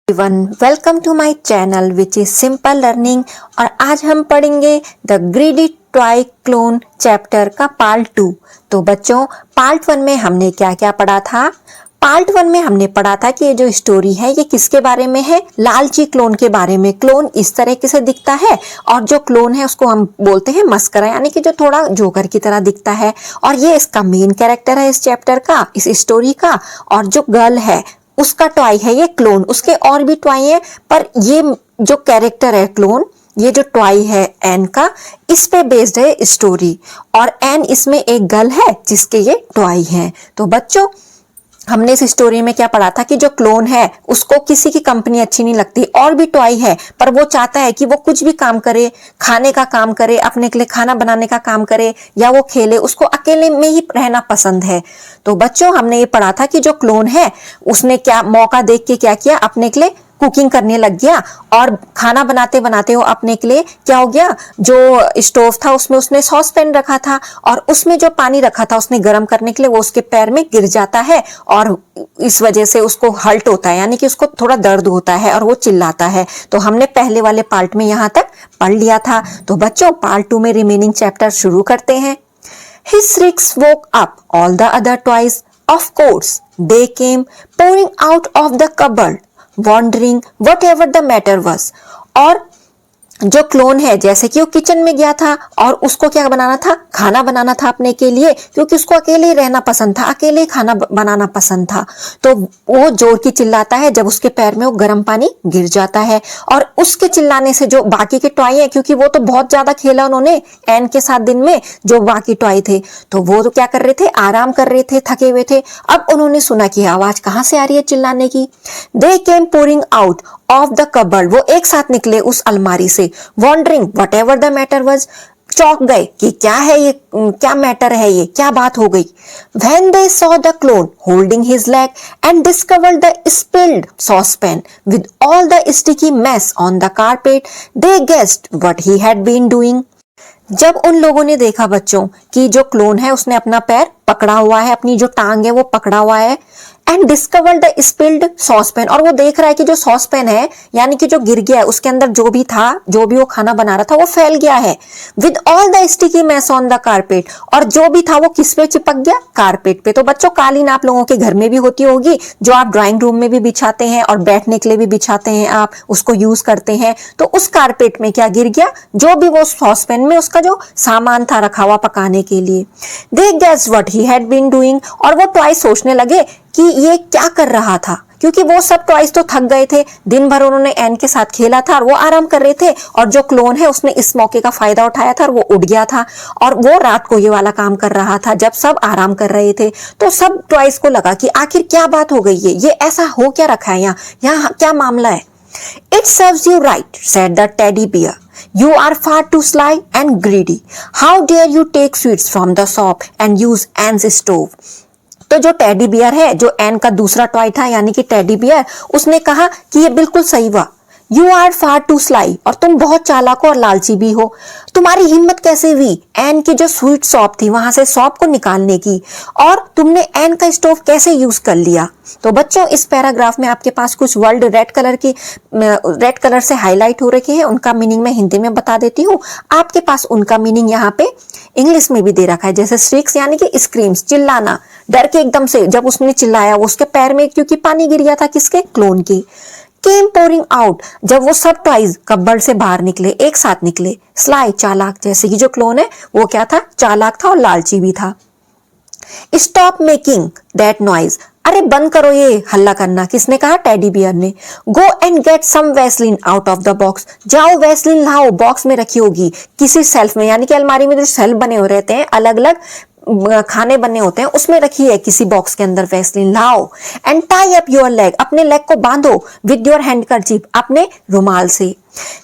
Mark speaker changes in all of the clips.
Speaker 1: Everyone, welcome to my channel which is simple learning. और आज हम पढ़ेंगे the greedy toy clown chapter का पार्ट 2। तो बच्चों, पार्ट 1 में हमने क्या क्या पढ़ा था? पार्ट 1 में हमने पढ़ा था कि ये जो स्टोरी है ये किसके बारे में है? लालची क्लोन के बारे में। क्लोन इस तरह से दिखता है और जो क्लोन है उसको हम बोलते हैं मस्करा, यानी कि जो थोड़ा जोकर की तरह दिखता है। और ये इसका मेन कैरेक्टर है इस चैप्टर का, इस स्टोरी का। और जो गर्ल है उसका टॉय है ये क्लोन। उसके और भी टॉय है, पर ये जो कैरेक्टर है क्लोन, ये जो टॉय है एन का, इस पे बेस्ड है स्टोरी। और एन इसमें एक गर्ल है जिसके ये टॉय है। तो बच्चों, हमने इस स्टोरी में क्या पढ़ा था कि जो क्लोन है उसको किसी की कंपनी अच्छी नहीं लगती। और भी टॉय है, पर वो चाहता है कि वो कुछ भी काम करे, खाने का काम करे, अपने के लिए खाना बनाने का काम करे, या वो खेले, उसको अकेले में ही रहना पसंद है। तो बच्चों, हमने ये पढ़ा था कि जो क्लोन है उसने क्या मौका देख के क्या किया, अपने के लिए कुकिंग करने लग गया। और खाना बनाते बनाते वो अपने के लिए क्या हो गया, जो स्टोव था उसमें उसने सॉस पैन रखा था और उसमें जो पानी रखा था उसने गर्म करने के लिए, वो उसके पैर में गिर जाता है और इस वजह से उसको हर्ट होता है, यानी कि उसको थोड़ा दर्द होता है और वो चिल्लाता है। तो हमने पहले वाले पार्ट में यहाँ तक पढ़ लिया था। तो बच्चों, पार्ट 2 में रिमेनिंग चैप्टर शुरू करते हैं। His shrieks woke up all the other toys. Of course, they came pouring out of the cupboard, wondering whatever the matter was. और जो क्लोन है, जैसे कि वो किचन में गया था और उसको क्या बनाना था, खाना बनाना था अपने के लिए, क्योंकि उसको अकेले ही रहना पसंद था, अकेले ही खाना बनाना पसंद था। तो वो जोर की चिल्लाता है जब उसके पैर में वो गर्म पानी गिर जाता है। और उसके चिल्लाने से जो बाकी के टॉय है, क्योंकि वो तो बहुत ज्यादा खेला उन्होंने एन के साथ दिन में, जो बाकी टॉय थे तो वो तो क्या कर रहे थे, आराम कर रहे थे, थके हुए थे। अब उन्होंने सुना कि आवाज कहाँ से आ रही है चिल्लाने की। They came pouring out of the cupboard, वो एक साथ निकले उस अलमारी से। Wondering whatever the matter was, चौंक गए कि क्या है ये, क्या मैटर है ये, क्या बात हो गई। When they saw the clone holding his leg and discovered the spilled saucepan with all the sticky mess on the carpet, they guessed what he had been doing. जब उन लोगों ने देखा बच्चों कि जो क्लोन है उसने अपना पैर पकड़ा हुआ है, अपनी जो टांग है वो पकड़ा हुआ है, and discovered the spilled saucepan, और वो देख रहा है कि जो सॉसपैन है, यानी कि जो गिर गया है, उसके अंदर जो भी था, जो भी वो खाना बना रहा था वो फैल गया है। With all the sticky mess on the carpet, और जो भी था वो किस पे चिपक गया, कारपेट पे। तो बच्चों, कालीन आप लोगों के घर में भी होती होगी, जो आप ड्राइंग रूम में भी बिछाते हैं और बैठने के लिए भी बिछाते हैं, आप उसको यूज करते हैं। तो उस कारपेट में क्या गिर गया, जो भी वो सॉसपैन में उसका जो सामान था रखा हुआ पकाने के लिए। They guess what he had been doing, और वो टॉय सोचने लगे कि ये क्या कर रहा था, क्योंकि वो सब टॉयज तो थक गए थे, दिन भर उन्होंने एन के साथ खेला था और वो आराम कर रहे थे। और जो क्लोन है उसने इस मौके का फायदा उठाया था और वो उड़ गया था, और वो रात को ये वाला काम कर रहा था जब सब आराम कर रहे थे। तो सब टॉयज को लगा कि आखिर क्या बात हो गई है, ये ऐसा हो क्या रखा है, यहाँ क्या मामला है। It serves you right, said the teddy bear. You are far too sly and greedy. How dare you take sweets from the shop and use Anne's stove? तो जो टेडी बियर है, जो एन का दूसरा टॉय था, यानी कि teddy bear, उसने कहा कि ये बिल्कुल सही हुआ। You are far too sly, और तुम बहुत चालाक और लालची भी हो। तुम्हारी हिम्मत कैसे हुई एन की जो स्वीट शॉप थी वहां से शॉप को निकालने की, और तुमने एन का स्टोव कैसे यूज कर लिया। तो बच्चों, इस पैराग्राफ में आपके पास कुछ वर्ड रेड कलर से हाईलाइट हो रखे हैं, उनका मीनिंग मैं हिंदी में बता देती हूँ। आपके पास उनका मीनिंग यहाँ पे इंग्लिश में भी दे रखा है, जैसे स्ट्रिक्स यानी कि स्क्रीम्स, चिल्लाना, डर के एकदम से जब उसने चिल्लाया, उसके पैर में क्योंकि पानी गिर गया था, किसके, क्लोन की। केम पोरिंग आउट, जब वो सब टॉयज कब्बड़ से बाहर निकले, एक साथ निकले। स्लाई, चालाक, जैसे कि जो क्लोन है वो क्या था, चालाक था और लालची भी था। स्टॉप मेकिंग दैट नॉइज, अरे बंद करो ये हल्ला करना, किसने कहा, टेडी बियर ने। Go and get some vaseline out of the box, जाओ वैसलीन लाओ, बॉक्स में रखी होगी किसी सेल्फ में, यानी कि अलमारी में जो सेल्फ बने हुए रहते हैं, अलग अलग खाने बने होते हैं, उसमें रखी है किसी बॉक्स के अंदर वैसलीन, लाओ। And tie up your leg, अपने लेग को बांधो, विद योर हैंडकरचीफ, अपने रुमाल से।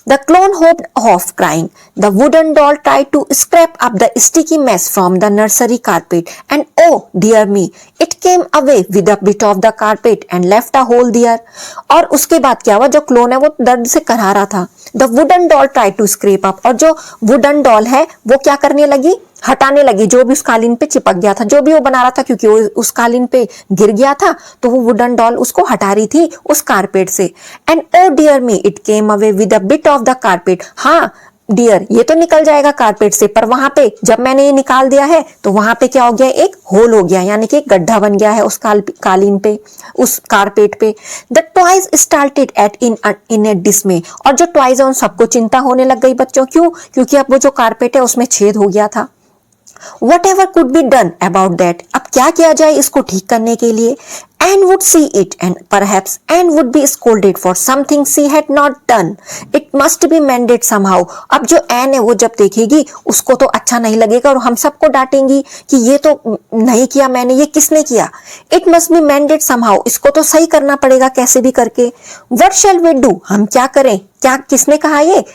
Speaker 1: The clone hopped off crying. The wooden doll tried to scrape up the sticky mess from the nursery carpet, and oh dear me, it came away with a bit of the carpet and left a hole there. और उसके बाद क्या हुआ, जो clone है वो दर्द से करहा रहा था। The wooden doll tried to scrape up, और जो wooden doll है वो क्या करने लगी, हटाने लगी जो भी उस कालीन पे चिपक गया था, जो भी वो बना रहा था, क्योंकि वो उस कालीन पे गिर गया था तो वो वुडन डॉल उसको हटा रही थी उस कारपेट से। And oh dear me it came away with a bit of the carpet. हाँ डियर, ये तो निकल जाएगा कारपेट से, पर वहां पे जब मैंने ये निकाल दिया है तो वहां पे क्या हो गया, एक होल हो गया, यानी कि एक गड्ढा बन गया है उस कालीन पे, उस कारपेट पे। द टॉयज स्टार्टेड एट इन ए डिसमे। और जो टॉयज है उन सबको चिंता होने लग गई बच्चों, क्यों? क्योंकि अब वो जो कारपेट है उसमें छेद हो गया था। Whatever could be done about that? अब क्या किया जाए इसको ठीक करने के लिए? Anne would see it and perhaps Anne would be scolded for something she had not done. It must be mended somehow. अब जो एन है वो जब देखेगी उसको तो अच्छा नहीं लगेगा और हम सबको डांटेंगी कि ये तो नहीं किया मैंने, ये किसने किया? It must be mended somehow. इसको तो सही करना पड़ेगा कैसे भी करके। What shall we do? हम क्या करें? क्या किसने कहा ये?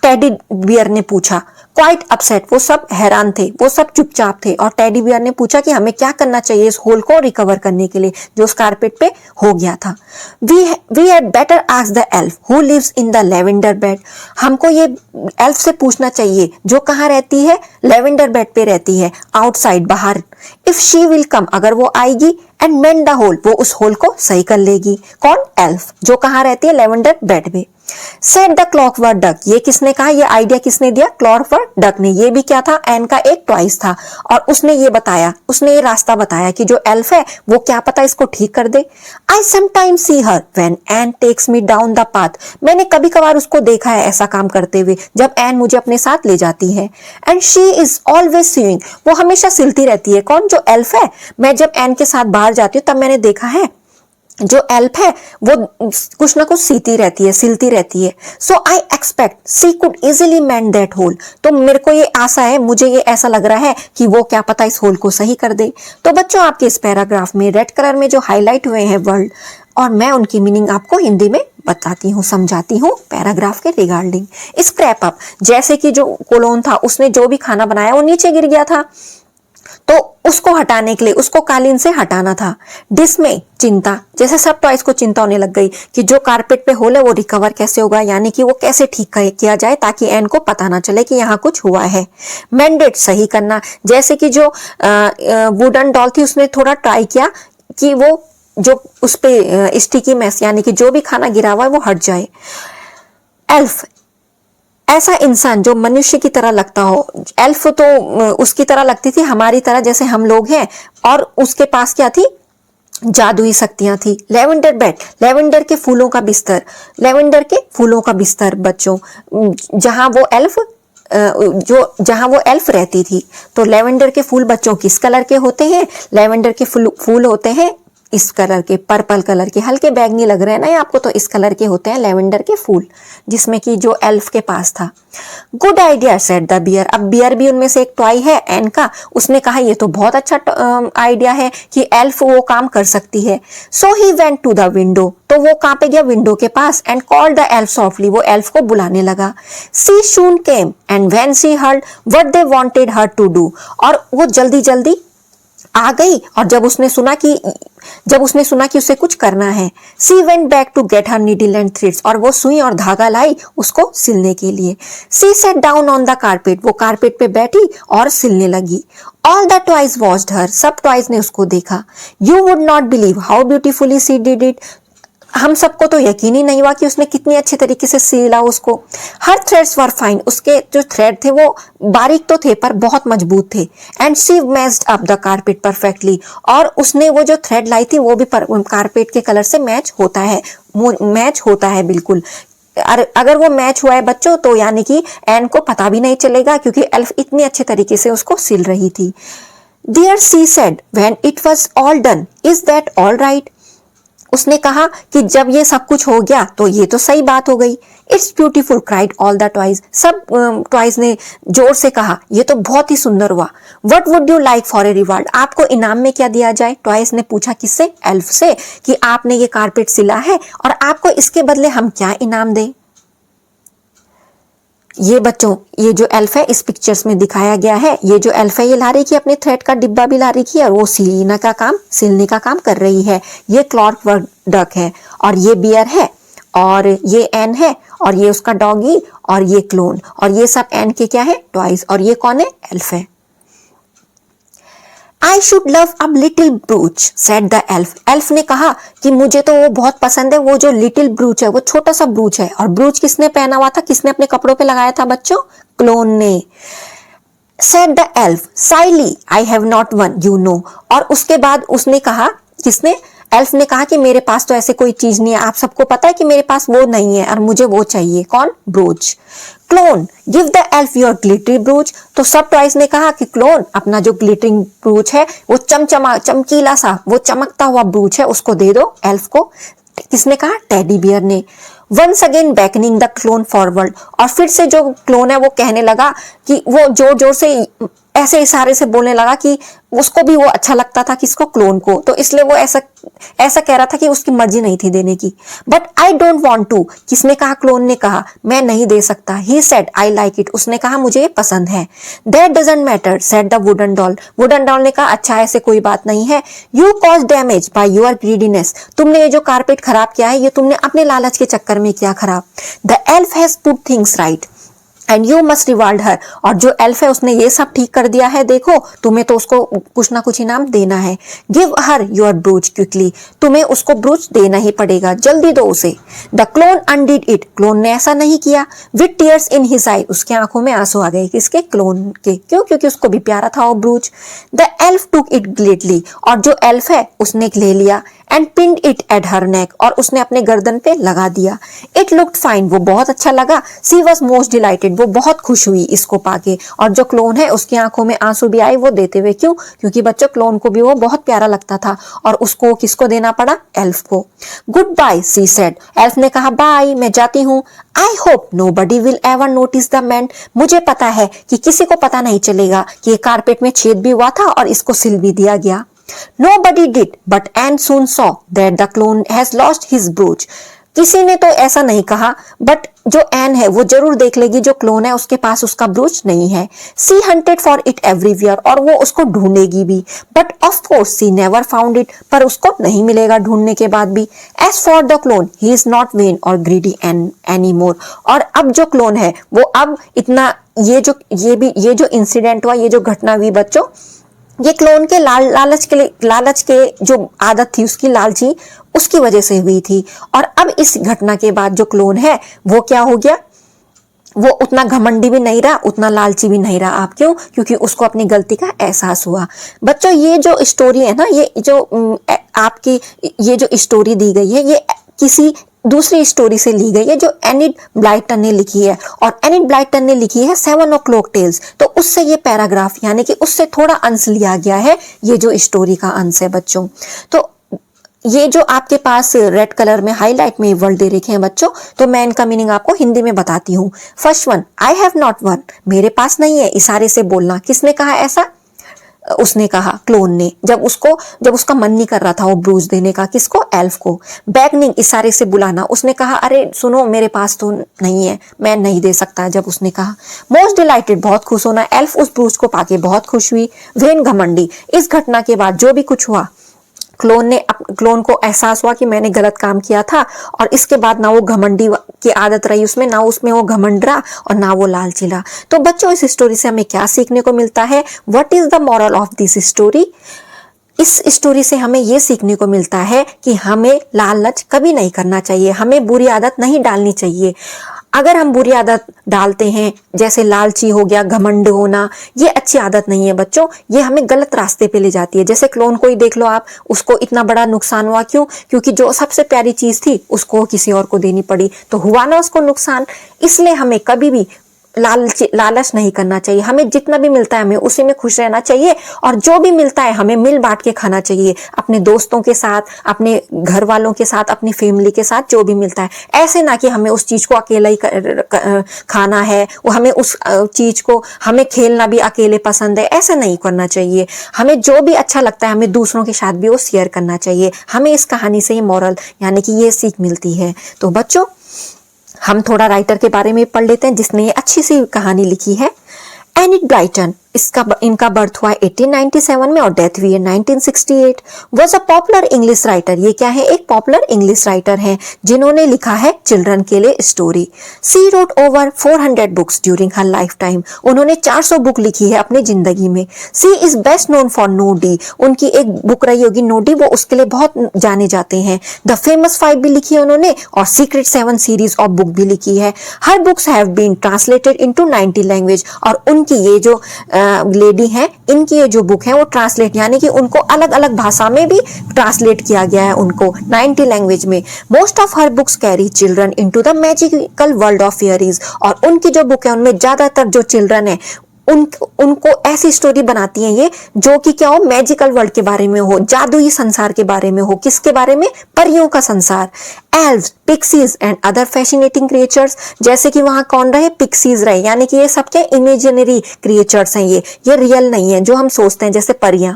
Speaker 1: टेडी बियर ने पूछा। क्वाइट अपसेट, वो सब हैरान थे, वो सब चुपचाप थे और टेडी बियर ने पूछा कि हमें क्या करना चाहिए इस होल को रिकवर करने के लिए जो उस कारपेट पे हो गया था। We had better ask the elf who lives in the lavender bed. हमको ये एल्फ से पूछना चाहिए जो कहाँ रहती है, लेवेंडर बेड पे रहती है, आउटसाइड बाहर। इफ शी विल कम, अगर वो आएगी, एंड मेंड द होल, वो उस होल को सही कर लेगी। कौन? एल्फ, जो कहाँ रहती है, लेवेंडर बेड में। सेट द क्लॉकवर्क डक, ये किसने कहा, ये आइडिया किसने दिया? क्लॉकवर्क डक ने। ये भी क्या था? एन का एक टॉयज था और उसने ये बताया, उसने ये रास्ता बताया कि जो एल्फ है वो क्या पता इसको ठीक कर दे। I sometimes see her when Ann takes me down the path. मैंने कभी कभार उसको देखा है ऐसा काम करते हुए जब एन मुझे अपने साथ ले जाती है। And she is always seeing, वो हमेशा सिलती रहती है। कौन? जो एल्फ है। मैं जब एन के साथ बाहर जाती हूँ तब मैंने देखा है जो एल्फ है वो कुछ ना कुछ सीती रहती है, सिलती रहती है। So I expect she could easily mend that hole. तो मेरे को ये आशा है, मुझे ये ऐसा लग रहा है कि वो क्या पता इस होल को सही कर दे। तो बच्चों आपके इस पैराग्राफ में रेड कलर में जो हाईलाइट हुए हैं वर्ड, और मैं उनकी मीनिंग आपको हिंदी में बताती हूँ, समझाती हूँ पैराग्राफ के रिगार्डिंग। स्क्रैप अप, जैसे कि जो कोलोन था उसने जो भी खाना बनाया वो नीचे गिर गया था तो उसको हटाने के लिए उसको कालीन से हटाना था। डिसमे, चिंता, जैसे सब टॉयज को चिंता होने लग गई कि जो कारपेट पे होल है वो रिकवर कैसे होगा, यानी कि वो कैसे ठीक किया जाए ताकि एन को पता ना चले कि यहाँ कुछ हुआ है। मैंडेट, सही करना, जैसे कि जो वुडन डॉल थी उसने थोड़ा ट्राई किया कि वो जो उस पे स्टिकी मैस यानी कि जो भी खाना गिरा हुआ है वो हट जाए। एल्फ, ऐसा इंसान जो मनुष्य की तरह लगता हो। एल्फ तो उसकी तरह लगती थी, हमारी तरह जैसे हम लोग हैं, और उसके पास क्या थी? जादुई शक्तियां थी। लेवेंडर बेड, लेवेंडर के फूलों का बिस्तर, लेवेंडर के फूलों का बिस्तर बच्चों, जहां वो एल्फ रहती थी। तो लेवेंडर के फूल बच्चों किस कलर के होते हैं? लेवेंडर के फूल होते हैं इस कलर के, पर्पल कलर के, हल्के बैगनी लग रहे हैं ना आपको, तो इस कलर के होते हैं लेवेंडर के फूल, जिसमें कि जो एल्फ के पास था। Good idea said the bear. अब बियर भी उनमें से एक टॉय है एन का, उसने कहा ये तो बहुत अच्छा आइडिया है कि एल्फ वो काम कर सकती है। So he went to the window, तो वो कहाँ पे गया? विंडो के पास। And called the elf softly, वो एल्फ को बुलाने लगा। She soon came and when she heard what they wanted her to do, और वो जल्दी जल्दी आ गई और जब उसने सुना कि उसे कुछ करना है। She went back to get her needle and threads, और वो सुई और धागा लाई उसको सिलने के लिए। She sat down on the carpet, वो कारपेट पे बैठी और सिलने लगी। All the toys watched her, सब टॉयज ने उसको देखा। You would not believe how beautifully she did it, हम सबको तो यकीन ही नहीं हुआ कि उसने कितनी अच्छे तरीके से सिला उसको। हर थ्रेड्स वर फाइन, उसके जो थ्रेड थे वो बारीक तो थे पर बहुत मजबूत थे। And she matched up the carpet perfectly, और उसने वो जो थ्रेड लाई थी वो भी कारपेट के कलर से मैच होता है बिल्कुल। अगर वो मैच हुआ है बच्चों तो यानी कि एन को पता भी नहीं चलेगा क्योंकि एल्फ इतनी अच्छे तरीके से उसको सिल रही थी। Dear she said when it was all done, is that all right, उसने कहा कि जब ये सब कुछ हो गया तो ये तो सही बात हो गई। It's beautiful cried all the toys, सब टॉयज ने जोर से कहा ये तो बहुत ही सुंदर हुआ। What would you like for a reward, आपको इनाम में क्या दिया जाए? टॉयज ने पूछा किससे? एल्फ से, कि आपने ये कारपेट सिला है और आपको इसके बदले हम क्या इनाम दें। ये बच्चों, ये जो एल्फ है इस पिक्चर्स में दिखाया गया है, ये जो एल्फ है ये ला रही थी अपने थ्रेड का डिब्बा भी ला रही थी और वो सिलने का काम कर रही है। ये क्लॉकवर्क डक है और ये बियर है और ये एन है और ये उसका डॉगी और ये क्लोन, और ये सब एन के क्या है? टॉयज, और ये कौन है? एल्फ है। I should love a little brooch, said the elf. Elf ने कहा कि मुझे तो वो बहुत पसंद है, वो जो लिटिल ब्रूच है, वो छोटा सा ब्रूच है। और ब्रूच किसने पहना हुआ था, किसने अपने कपड़ों पे लगाया था बच्चों? क्लोन ने। said the elf, silly, I have not one, you know. और उसके बाद उसने कहा, किसने? एल्फ ने कहा कि मेरे पास तो ऐसे कोई चीज नहीं है, आप सबको पता है कि मेरे पास वो नहीं है और मुझे वो चाहिए। कौन? ब्रूच। Clone, give the elf your glittery ब्रूच। तो सब टॉयज ने कहा कि क्लोन, अपना जो ग्लिटरिंग ब्रूच है, वो चमकीला सा, वो चमकता हुआ ब्रूच है, उसको दे दो एल्फ को। किसने कहा? टेडी बियर ने। Once again beckoning the clown forward, और फिर से जो क्लोन है वो कहने लगा कि वो जोर जोर से ऐसे इशारे से बोलने लगा कि उसको भी वो अच्छा लगता था, किसको? क्लोन को। तो इसलिए वो ऐसा कह रहा था कि उसकी मर्जी नहीं थी देने की। But I don't want to. किसने कहा? क्लोन ने कहा, मैं नहीं दे सकता। He said I like it, उसने कहा मुझे ये पसंद है। That doesn't matter, said the wooden doll. Wooden doll ने कहा, अच्छा ऐसे कोई बात नहीं है। You cause damage by your greediness, तुमने ये जो कारपेट खराब किया है, ये तुमने अपने लालच के चक्कर में किया खराब। The elf has put things right and you must reward her, और जो एल्फ है उसने ये सब ठीक कर दिया है, देखो तुम्हें तो उसको कुछ ना कुछ इनाम देना है। गिव हर योर ब्रूच क्विकली, तुम्हें उसको ब्रूच देना ही पड़ेगा, जल्दी दो उसे। द क्लोन अनडिड इट, क्लोन ने ऐसा नहीं किया। विद टीयर्स इन हिज आई, उसके आंखों में आंसू आ गए। किसके? क्लोन के। क्यों? क्योंकि उसको भी प्यारा था वो brooch. The elf took it gladly, और जो एल्फ है उसने ले लिया। एंड पिंड इट एट हर नेक, और उसने अपने गर्दन पे लगा दिया। इट लुक्ड फाइन, वो बहुत अच्छा लगा। सी वॉज मोस्ट डिलाइटेड, वो बहुत खुश हुई इसको पाके। और जो क्लोन है उसकी आंखों में आंसू भी आए वो देते हुए। क्यों? क्योंकि बच्चों क्लोन को भी वो बहुत प्यारा लगता था, और उसको किसको देना पड़ा? एल्फ को। Good bye, she said, elf ने कहा बाय, मैं जाती हूँ। I hope nobody will ever notice the mend, मुझे पता है कि किसी को पता नहीं चलेगा कि ये कारपेट में छेद भी हुआ था और इसको सिल भी दिया गया। Nobody did, but Anne soon saw that the clone has lost his brooch. किसी ने तो ऐसा नहीं कहा, बट जो एन है वो जरूर देख लेगी जो क्लोन है उसके पास उसका ब्रूच नहीं है। She hunted for it everywhere, और वो उसको ढूंढेगी भी। But of course she never found it, पर उसको नहीं मिलेगा ढूंढने के बाद भी। As for the clown, he is not vain or greedy any more, और अब जो क्लोन है वो अब इतना ये जो इंसिडेंट हुआ, ये जो घटना हुई बच्चों, ये क्लोन के लालच के जो आदत थी उसकी, लालची, उसकी वजह से हुई थी। और अब इस घटना के बाद जो क्लोन है वो क्या हो गया? वो उतना घमंडी भी नहीं रहा, उतना लालची भी नहीं रहा। आप क्यों? क्योंकि उसको अपनी गलती का एहसास हुआ। बच्चों ये जो स्टोरी है ना, ये जो आपकी ये जो स्टोरी दी गई है, ये किसी दूसरी स्टोरी से ली गई है जो एनिड ब्लाइटन ने लिखी है, और एनिड ब्लाइटन ने लिखी है 7 o'clock टेल्स। तो उससे ये पैराग्राफ यानी कि उससे थोड़ा अंश लिया गया है, ये जो स्टोरी का अंश है बच्चों। तो ये जो आपके पास रेड कलर में हाईलाइट में वर्ड दे रखे हैं बच्चों, तो मैं इनका मीनिंग आपको हिंदी में बताती हूँ। First one, I have not one, मेरे पास नहीं है, इशारे से बोलना। किसने कहा ऐसा? उसने कहा, क्लोन ने, जब उसका मन नहीं कर रहा था वो ब्रूज देने का। किसको? एल्फ को। बैगनिंग, इशारे से बुलाना। उसने कहा अरे सुनो मेरे पास तो नहीं है, मैं नहीं दे सकता। जब उसने कहा। मोस्ट डिलाइटेड, बहुत खुश होना, एल्फ उस ब्रूज को पाके बहुत खुश हुई। वेन, घमंडी, इस घटना के बाद जो भी कुछ हुआ, क्लोन को एहसास हुआ कि मैंने गलत काम किया था, और इसके बाद ना वो घमंडी की आदत रही उसमें, ना उसमें वो घमंड रहा और ना वो लालची रहा। तो बच्चों इस स्टोरी से हमें क्या सीखने को मिलता है? What is the moral of this story? इस स्टोरी से हमें ये सीखने को मिलता है कि हमें लालच कभी नहीं करना चाहिए, हमें बुरी आदत नहीं डालनी चाहिए। अगर हम बुरी आदत डालते हैं, जैसे लालची हो गया, घमंड होना, ये अच्छी आदत नहीं है बच्चों, ये हमें गलत रास्ते पे ले जाती है। जैसे क्लोन को ही देख लो आप, उसको इतना बड़ा नुकसान हुआ। क्यों? क्योंकि जो सबसे प्यारी चीज थी उसको किसी और को देनी पड़ी, तो हुआ ना उसको नुकसान। इसलिए हमें कभी भी लालच नहीं करना चाहिए। हमें जितना भी मिलता है हमें उसी में खुश रहना चाहिए, और जो भी मिलता है हमें मिल बांट के खाना चाहिए, अपने दोस्तों के साथ, अपने घर वालों के साथ, अपनी फैमिली के साथ, जो भी मिलता है। ऐसे ना कि हमें उस चीज को अकेला ही खाना है, वो हमें उस चीज को, हमें खेलना भी अकेले पसंद है, ऐसा नहीं करना चाहिए। हमें जो भी अच्छा लगता है हमें दूसरों के साथ भी वो शेयर करना चाहिए। हमें इस कहानी से ये मॉरल यानी कि ये सीख मिलती है। तो बच्चों हम थोड़ा राइटर के बारे में पढ़ लेते हैं जिसने ये अच्छी सी कहानी लिखी है। एनिड ब्लाइटन, इनका बर्थ हुआ 1897 में और डेथ हुई है 1968। Was a popular English writer, ये क्या है, एक पॉपुलर इंग्लिश राइटर हैं जिन्होंने लिखा है चिल्ड्रन के लिए story. She wrote over 400 books during her lifetime, उन्होंने 400 बुक लिखी है अपनी जिंदगी में। She is best known for Noddy, उनकी एक बुक रही होगी नोडी, वो उसके लिए बहुत जाने जाते हैं। द फेमस 5 भी लिखी है उन्होंने और सीक्रेट 7 सीरीज ऑफ बुक भी लिखी है। Her books have been translated into 90 language, और उनकी ये जो लेडी हैं, इनकी ये जो बुक है वो ट्रांसलेट यानी कि उनको अलग अलग भाषा में भी ट्रांसलेट किया गया है उनको 90 लैंग्वेज में। Most of her books carry children into the magical world of fairies, और उनकी जो बुक है उनमें ज्यादातर जो चिल्ड्रन है उनको ऐसी स्टोरी बनाती हैं ये जो कि क्या हो, मैजिकल वर्ल्ड के बारे में हो, जादुई संसार के बारे में हो। किसके बारे में, परियों का संसार। Elves, pixies and other fascinating creatures, जैसे कि वहां कौन रहे, पिक्सीज रहे, यानी कि ये सबके इमेजिनरी क्रिएचर्स हैं, ये रियल नहीं है जो हम सोचते हैं जैसे परियां।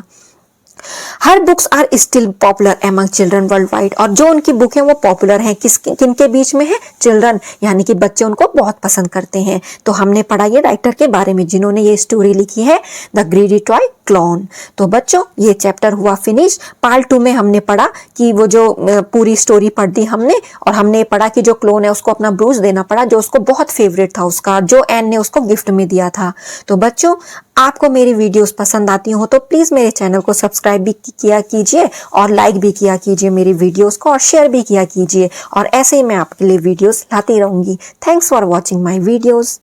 Speaker 1: Her books are still popular among children worldwide, और जो उनकी बुक है वो पॉपुलर है किनके बीच में है, चिल्ड्रन, यानी कि बच्चे उनको बहुत पसंद करते हैं। तो हमने पढ़ा ये राइटर के बारे में जिन्होंने ये स्टोरी लिखी है, द ग्रीडी टॉय क्लोन। तो बच्चों ये चैप्टर हुआ फिनिश। पार्ट 2 में हमने पढ़ा कि वो जो पूरी स्टोरी पढ़ दी हमने, और हमने पढ़ा कि जो क्लोन है उसको अपना ब्रूस देना पड़ा जो उसको बहुत फेवरेट था उसका, जो एन ने उसको गिफ्ट में दिया था। तो बच्चों आपको मेरी वीडियोस पसंद आती हो तो प्लीज मेरे चैनल को सब्सक्राइब भी किया कीजिए और लाइक भी किया कीजिए मेरी वीडियोस को, और शेयर भी किया कीजिए, और ऐसे ही मैं आपके लिए वीडियोस लाती रहूंगी। Thanks for watching my videos.